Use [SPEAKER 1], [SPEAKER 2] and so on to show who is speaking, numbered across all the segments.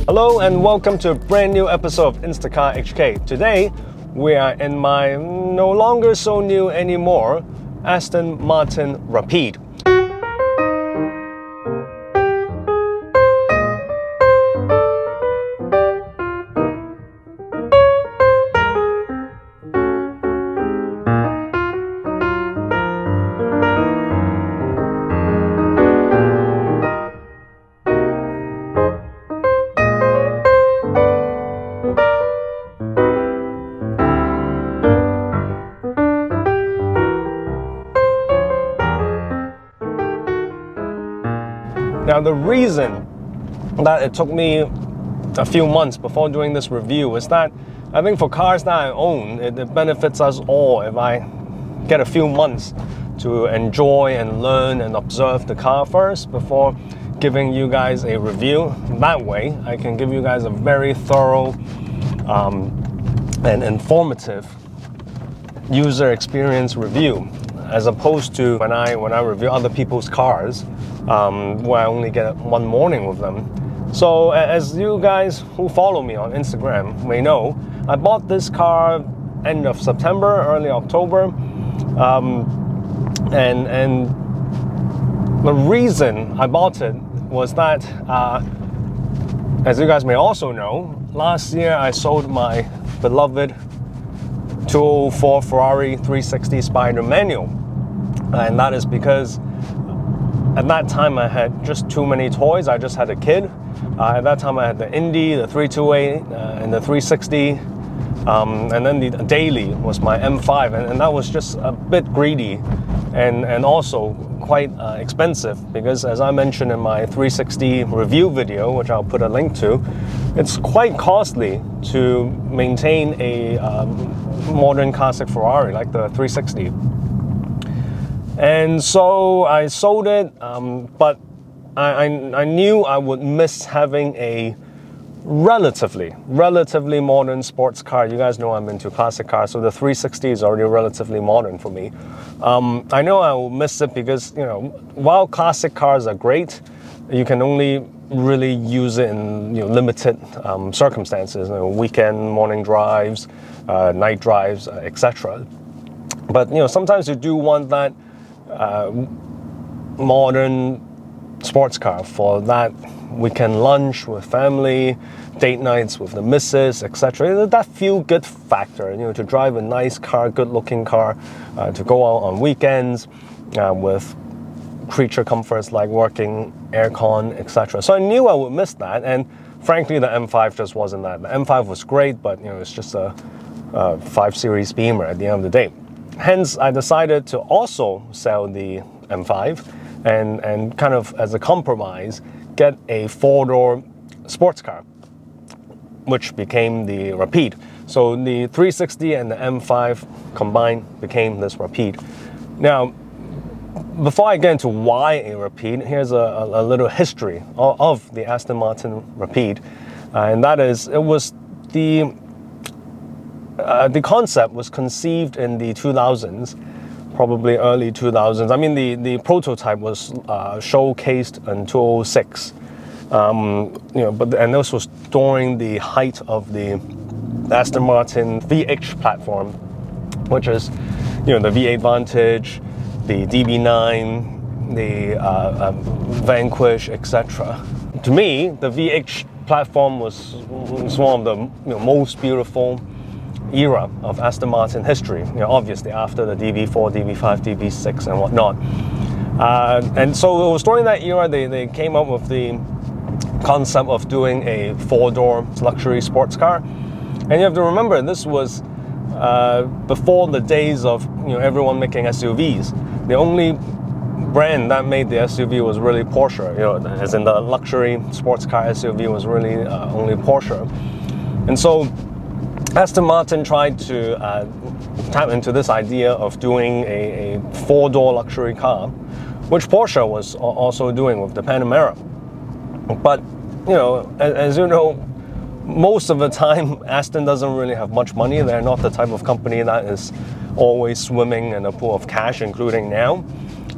[SPEAKER 1] Hello and welcome to a brand new episode of InstacarHK. Today we are in my no longer so new anymore Aston Martin Rapide. Now, the reason that it took me a few months before doing this review is that I think for cars that I own, it benefits us all if I get a few months to enjoy and learn and observe the car first before giving you guys a review. That way, I can give you guys a very thorough and informative user experience review, as opposed to when I review other people's cars, where I only get one morning with them. So as you guys who follow me on Instagram may know, I bought this car end of September, early October, and the reason I bought it was that, as you guys may also know, last year I sold my beloved 2004 Ferrari 360 Spider manual, and that is because at that time I had just too many toys. I just had a kid. At that time I had the Indy, the 328, and the 360, and then the daily was my M5, and that was just a bit greedy and also quite expensive, because as I mentioned in my 360 review video, which I'll put a link to, it's quite costly to maintain a modern classic Ferrari like the 360. And so I sold it, but I knew I would miss having a relatively modern sports car. You guys know I'm into classic cars, so the 360 is already relatively modern for me. I know I will miss it because, you know, while classic cars are great, you can only really use it in limited circumstances, weekend morning drives, night drives, etc. But sometimes you do want that modern sports car for that weekend lunch with family, date nights with the missus, etc. That feel-good factor, to drive a nice car, good-looking car, to go out on weekends with creature comforts like working aircon, etc. So I knew I would miss that, and frankly, the M5 just wasn't that. The M5 was great, but it's just a 5 Series Beamer at the end of the day. Hence, I decided to also sell the M5 and kind of as a compromise, get a four-door sports car, which became the Rapide. So the 360 and the M5 combined became this Rapide. Now, before I get into why a Rapide, here's a little history of the Aston Martin Rapide, and that is, it was the concept was conceived in the 2000s, probably early 2000s. I mean, the prototype was showcased in 2006. And this was during the height of the Aston Martin VH platform, which is, the V8 Vantage, the DB9, the Vanquish, etc. To me, the VH platform was one of the most beautiful era of Aston Martin history, obviously after the DB4, DB5, DB6 and whatnot. And so it was during that era they came up with the concept of doing a four-door luxury sports car. And you have to remember, this was before the days of everyone making SUVs. The only brand that made the SUV was really Porsche, as in the luxury sports car SUV was really only Porsche. And so Aston Martin tried to tap into this idea of doing a four-door luxury car, which Porsche was also doing with the Panamera. But, as you know, most of the time, Aston doesn't really have much money. They're not the type of company that is always swimming in a pool of cash, including now.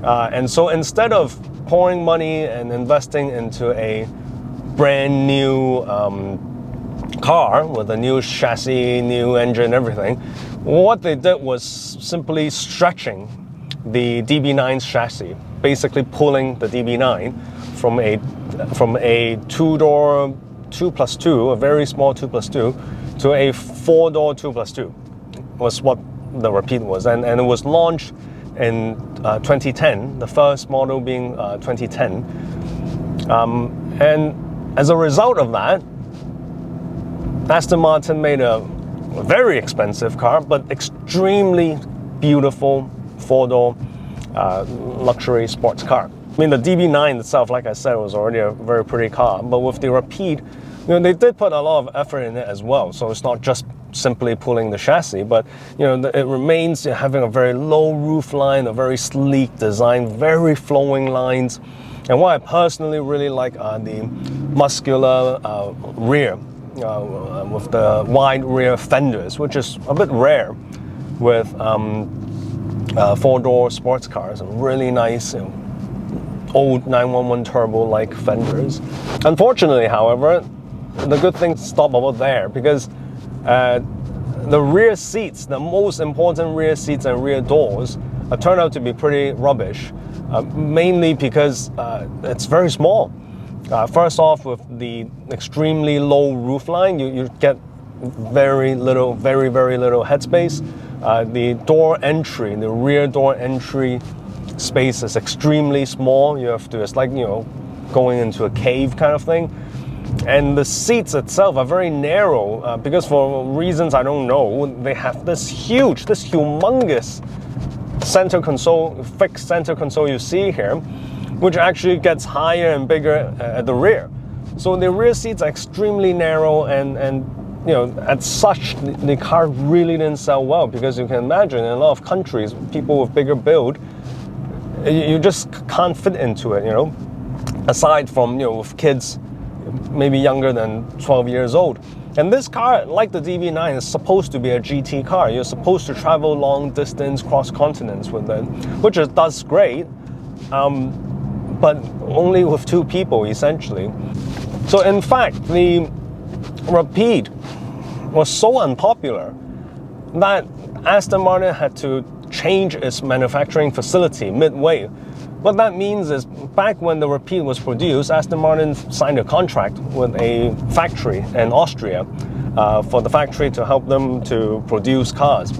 [SPEAKER 1] And so instead of pouring money and investing into a brand new car with a new chassis, new engine, everything. What they did was simply stretching the DB9's chassis, basically pulling the DB9 from a two-door 2+2, a very small 2+2, to a four-door 2+2, was what the Rapide was, and it was launched in 2010, the first model being 2010, and as a result of that, Aston Martin made a very expensive car, but extremely beautiful four-door luxury sports car. I mean, the DB9 itself, like I said, was already a very pretty car, but with the Rapide, they did put a lot of effort in it as well. So it's not just simply pulling the chassis, but it remains having a very low roof line, a very sleek design, very flowing lines. And what I personally really like are the muscular rear with the wide rear fenders, which is a bit rare with four-door sports cars. Really nice, old 911 turbo-like fenders. Unfortunately, however, the good thing stop about there, because the rear seats, the most important rear seats and rear doors, turned out to be pretty rubbish, mainly because it's very small. First off, with the extremely low roof line, you get very little, very little headspace. The door entry, the rear door entry space is extremely small. You have to, it's like, going into a cave kind of thing. And the seats itself are very narrow because for reasons I don't know, they have this humongous center console, fixed center console you see here, which actually gets higher and bigger at the rear. So the rear seats are extremely narrow, and as such, the car really didn't sell well, because you can imagine in a lot of countries, people with bigger build, you just can't fit into it, aside from, with kids maybe younger than 12 years old. And this car, like the DB9, is supposed to be a GT car. You're supposed to travel long distance, cross continents with it, which it does great, but only with two people, essentially. So in fact, the Rapide was so unpopular that Aston Martin had to change its manufacturing facility midway. What that means is, back when the Rapide was produced, Aston Martin signed a contract with a factory in Austria for the factory to help them to produce cars.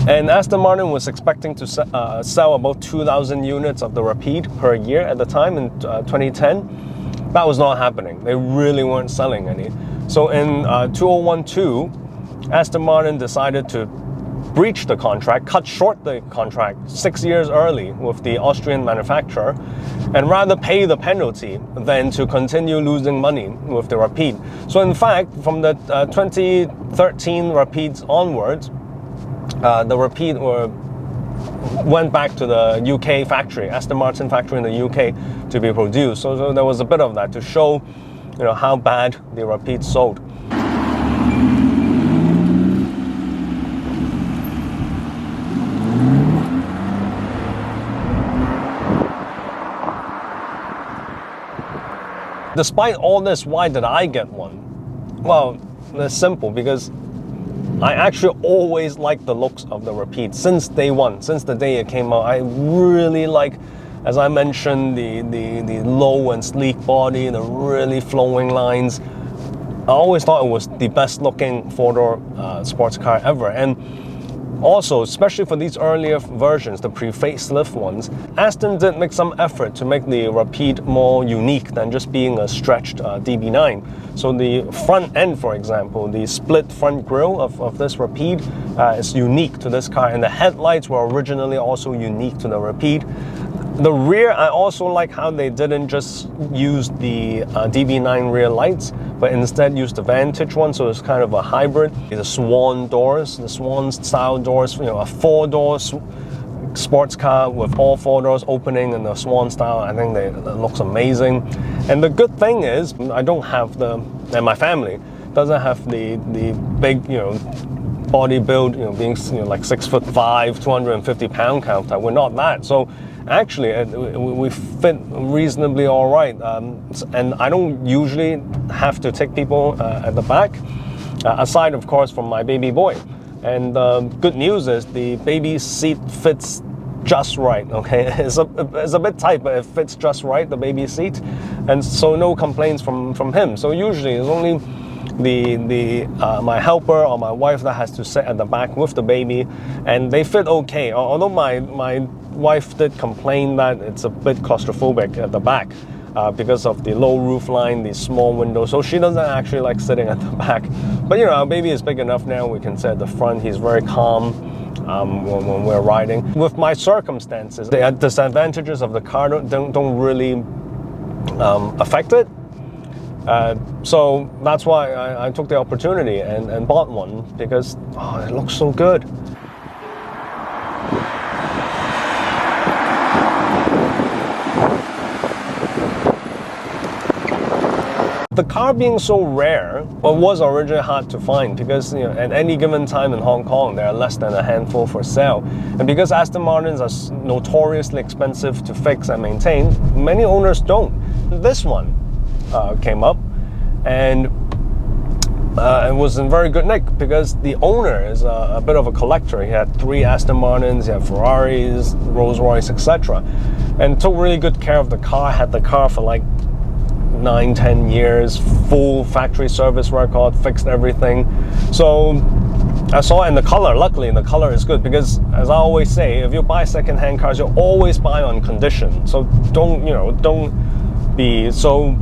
[SPEAKER 1] And Aston Martin was expecting to sell about 2,000 units of the Rapide per year at the time in 2010. That was not happening. They really weren't selling any. So in 2012, Aston Martin decided to breach the contract, cut short the contract 6 years early with the Austrian manufacturer, and rather pay the penalty than to continue losing money with the Rapide. So in fact, from the 2013 Rapides onwards, the Rapide went back to the UK factory, Aston Martin factory in the UK, to be produced. So there was a bit of that to show, how bad the Rapide sold. Despite all this, why did I get one? Well, it's simple, because I actually always liked the looks of the Rapide since day one, since the day it came out. I really like, as I mentioned, the low and sleek body, the really flowing lines. I always thought it was the best looking four-door sports car ever. And also, especially for these earlier versions, the pre-facelift ones, Aston did make some effort to make the Rapide more unique than just being a stretched DB9. So the front end, for example, the split front grille of this Rapide is unique to this car, and the headlights were originally also unique to the Rapide. The rear, I also like how they didn't just use the DB9 rear lights, but instead used the Vantage one, so it's kind of a hybrid. The swan doors, the swan style doors, a four-door sports car with all four doors opening in the swan style. I think it looks amazing. And the good thing is, I don't have and my family doesn't have the big, body build, being like 6'5", 250 pound kind of type. We're not that. So Actually, we fit reasonably all right, and I don't usually have to take people at the back, aside of course from my baby boy. And good news is the baby seat fits just right. Okay, it's a bit tight, but it fits just right, the baby seat, and so no complaints from him. So usually it's only my helper or my wife that has to sit at the back with the baby, and they fit okay. Although my wife did complain that it's a bit claustrophobic at the back because of the low roof line, the small window, so she doesn't actually like sitting at the back. But you know, our baby is big enough now, we can sit at the front. He's very calm when we're riding. With my circumstances, the disadvantages of the car don't really affect it. So that's why I took the opportunity and bought one, because it looks so good. The car being so rare, well, was originally hard to find because, you know, at any given time in Hong Kong there are less than a handful for sale, and because Aston Martins are notoriously expensive to fix and maintain, many owners don't. This one came up, and it was in very good nick because the owner is a bit of a collector. He had 3 Aston Martins, he had Ferraris, Rolls-Royce, etc., and took really good care of the car. Had the car for like 9-10 years, full factory service record, fixed everything. So I saw it in the color. Luckily, the color is good because, as I always say, if you buy second-hand cars, you always buy on condition. So don't be so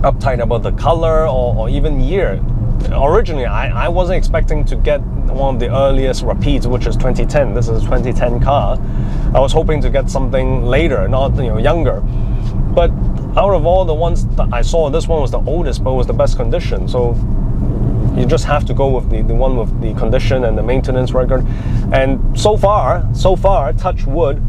[SPEAKER 1] uptight about the color or even year. Originally, I wasn't expecting to get one of the earliest Rapides, which is 2010. This is a 2010 car. I was hoping to get something later, not younger. But out of all the ones that I saw, this one was the oldest, but it was the best condition. So you just have to go with the one with the condition and the maintenance record. And so far, touch wood,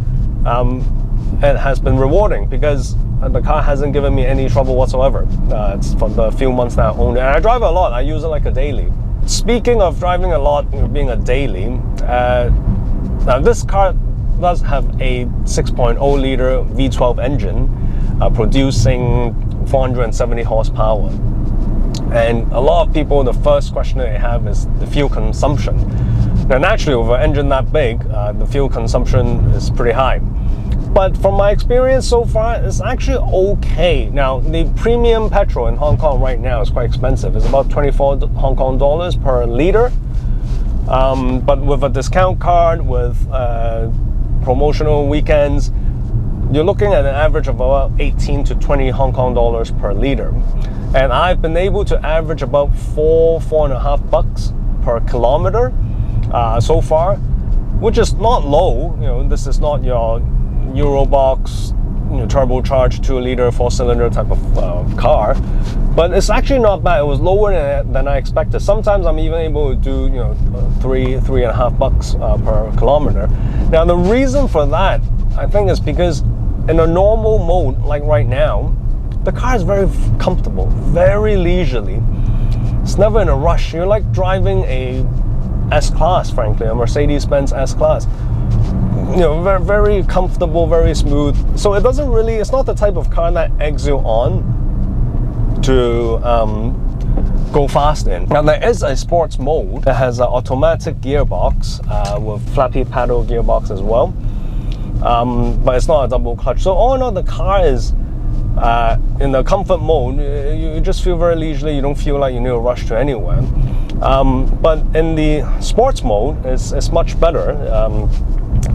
[SPEAKER 1] it has been rewarding because the car hasn't given me any trouble whatsoever. It's for the few months that I own it. And I drive it a lot. I use it like a daily. Speaking of driving a lot, being a daily, now this car does have a 6.0 liter V12 engine, producing 470 horsepower. And a lot of people, the first question they have is the fuel consumption. Now naturally, with an engine that big, the fuel consumption is pretty high. But from my experience so far, it's actually okay. Now, the premium petrol in Hong Kong right now is quite expensive. It's about 24 Hong Kong dollars per liter. But with a discount card, with promotional weekends, you're looking at an average of about 18 to 20 Hong Kong dollars per liter. And I've been able to average about $4.50 per kilometer so far, which is not low. This is not your Eurobox, turbocharged 2-liter 4-cylinder type of car, but it's actually not bad. It was lower than I expected. Sometimes I'm even able to do $3.50 per kilometer. Now the reason for that, I think, is because in a normal mode like right now, the car is very comfortable, very leisurely. It's never in a rush. You're like driving a S-Class, frankly, a Mercedes-Benz S-Class. Very, very comfortable, very smooth. So it doesn't really, it's not the type of car that eggs you on to go fast in. Now there is a sports mode that has an automatic gearbox with flappy paddle gearbox as well. But it's not a double clutch. So all in all, the car is in the comfort mode. You just feel very leisurely. You don't feel like you need to rush to anywhere. But in the sports mode, it's much better.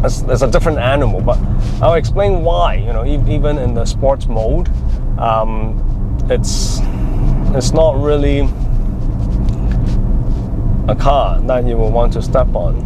[SPEAKER 1] It's a different animal, but I'll explain why. Even in the sports mode, it's not really a car that you will want to step on.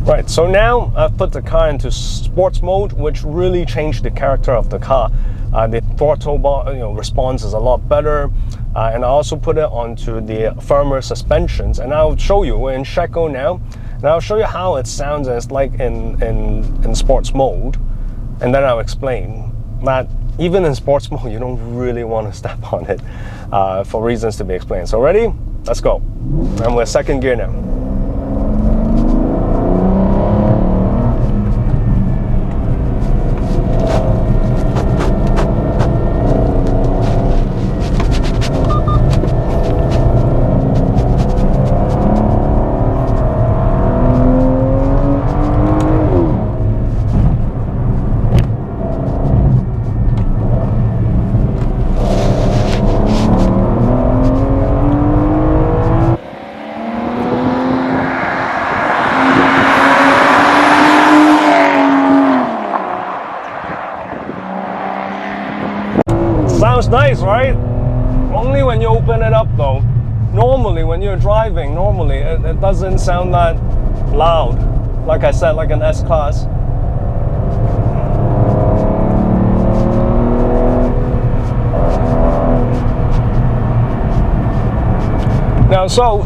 [SPEAKER 1] Right, so now I've put the car into sports mode, which really changed the character of the car. The throttle bar, response is a lot better, and I also put it onto the firmer suspensions. And I'll show you. We're in Sheco now, and I'll show you how it sounds as like in sports mode, and then I'll explain that even in sports mode, you don't really want to step on it for reasons to be explained. So ready? Let's go. And we're second gear now. nice, right? Only when you open it up though. Normally, when you're driving, it doesn't sound that loud. Like I said, like an S-Class. Now, so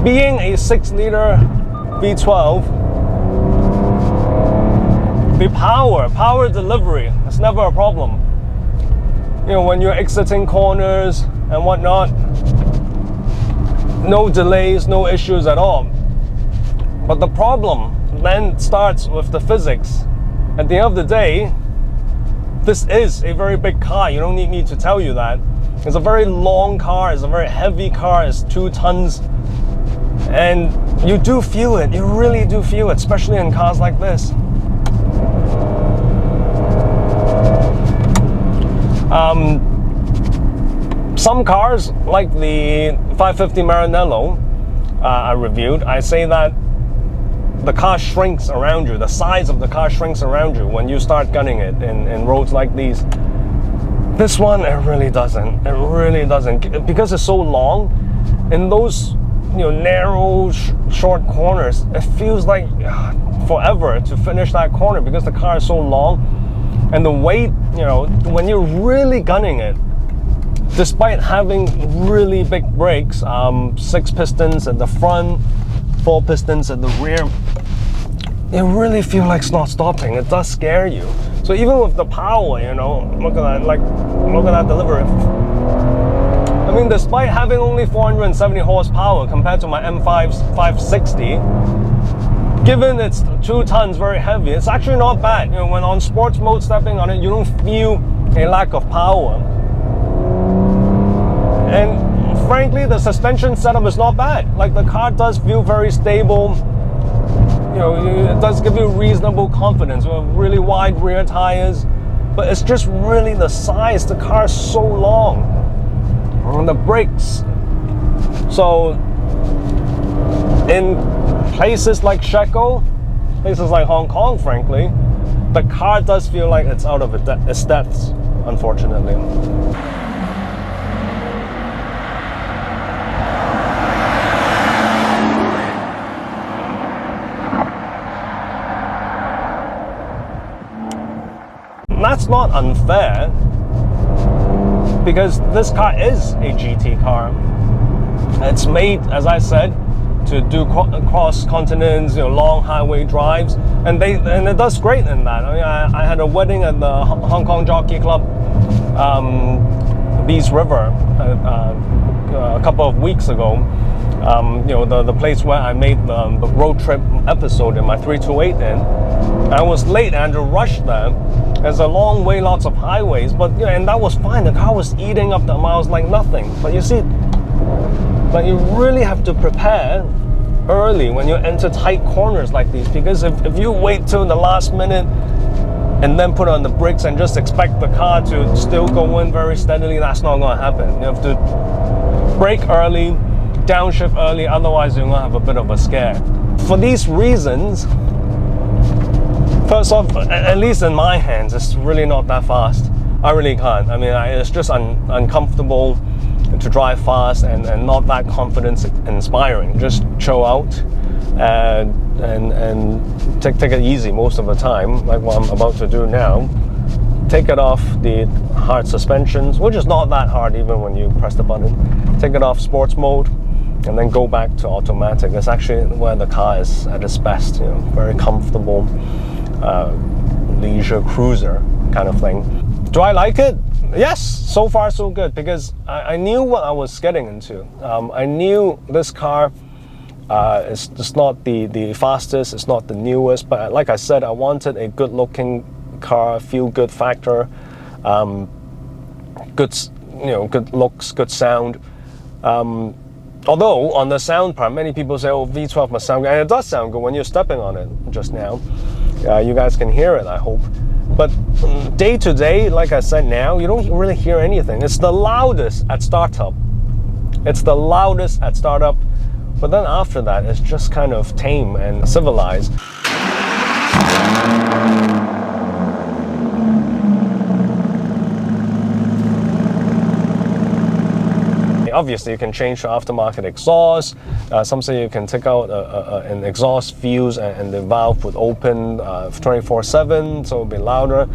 [SPEAKER 1] being a 6-liter V12, the power delivery is never a problem. You know, when you're exiting corners and whatnot, no delays, no issues at all. But the problem then starts with the physics. At the end of the day, this is a very big car. You don't need me to tell you that. It's a very long car, it's a very heavy car, it's 2 tons. And you do feel it, you really do feel it, especially in cars like this. Some cars, like the 550 Maranello I reviewed, I say that the car shrinks around you, the size of the car shrinks around you when you start gunning it in roads like these. This one, it really doesn't. It really doesn't, because it's so long. In those, you know, narrow, short corners, it feels like forever to finish that corner because the car is so long, and the weight, you know, when you're really gunning it, despite having really big brakes, 6 pistons at the front, 4 pistons at the rear, you really feel like it's not stopping. It does scare you. So even with the power, you know, look at that, like, look at that delivery. I mean, despite having only 470 horsepower compared to my M5's 560, given it's 2 tons, very heavy, it's actually not bad. You know, when on sports mode, stepping on it, you don't feel a lack of power. And frankly, the suspension setup is not bad. Like, the car does feel very stable. You know, it does give you reasonable confidence with really wide rear tires, but it's just really the size. The car is so long, and the brakes. So in places like Shekou, places like Hong Kong, frankly, the car does feel like it's out of its depths, unfortunately. That's not unfair, because this car is a GT car. It's made, as I said, to do cross continents, you know, long highway drives, and it does great in that. I mean, I had a wedding at the Hong Kong Jockey Club, Bees River, a couple of weeks ago. You know, the place where I made the road trip episode in my 328 in. I was late and I had to rush there. There's a long way, lots of highways, but you know, and that was fine. The car was eating up the miles like nothing. But you see, but you really have to prepare early when you enter tight corners like these, because if you wait till the last minute and then put on the brakes and just expect the car to still go in very steadily, that's not going to happen. You have to brake early, downshift early, otherwise you're going to have a bit of a scare. For these reasons, first off, at least in my hands, it's really not that fast. I really can't. I mean, it's just uncomfortable to drive fast and not that confidence inspiring. Just chill out and take it easy most of the time, like what I'm about to do now. Take it off the hard suspensions, which is not that hard even when you press the button. Take it off sports mode, and then go back to automatic. It's actually where the car is at its best, you know, very comfortable, leisure cruiser kind of thing. Do I like it? Yes, so far so good, because I knew what I was getting into. I knew this car is just not the fastest, it's not the newest, but like I said, I wanted a good looking car, feel good factor, good, you know, good looks, good sound. Although on the sound part, many people say, oh, V12 must sound good, and it does sound good when you're stepping on it just now. You guys can hear it, I hope. But day to day, like I said now, you don't really hear anything. It's the loudest at startup. It's the loudest at startup, but then after that, it's just kind of tame and civilized. Obviously, you can change to aftermarket exhaust. Some say you can take out an exhaust fuse and the valve would open 24/7, so it'll be louder.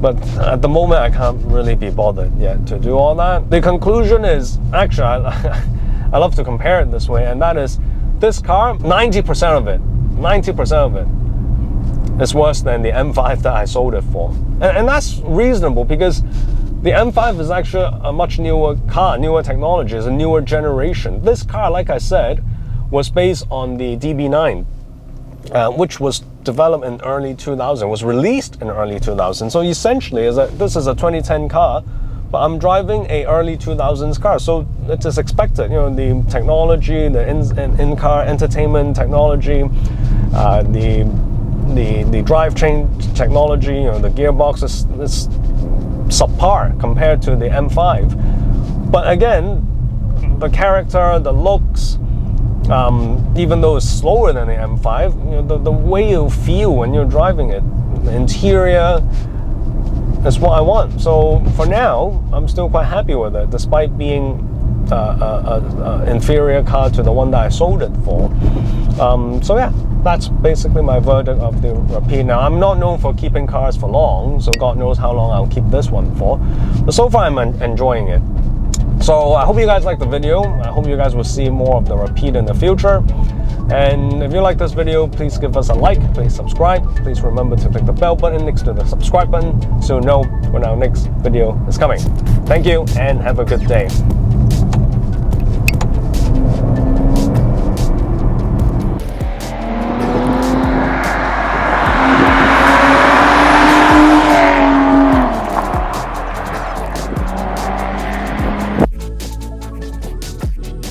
[SPEAKER 1] But at the moment, I can't really be bothered yet to do all that. The conclusion is, actually, I love to compare it this way, and that is, this car, 90% of it is worse than the M5 that I sold it for. And that's reasonable, because the M5 is actually a much newer car, newer technology, it's a newer generation. This car, like I said, was based on the DB9, which was developed in early 2000, was released in early 2000. So essentially, this is a 2010 car, but I'm driving a early 2000s car, so it is expected. You know, the technology, the in-car entertainment technology, the drivetrain technology, you know, the gearbox is subpar compared to the M5. But again, the character, the looks, even though it's slower than the M5, you know, the way you feel when you're driving it, the interior, is what I want. So for now, I'm still quite happy with it, despite being an inferior car to the one that I sold it for. So yeah, that's basically my verdict of the Rapide. Now, I'm not known for keeping cars for long, so God knows how long I'll keep this one for. But so far, I'm enjoying it. So I hope you guys liked the video. I hope you guys will see more of the Rapide in the future. And if you like this video, please give us a like, please subscribe. Please remember to click the bell button next to the subscribe button so you know when our next video is coming. Thank you and have a good day.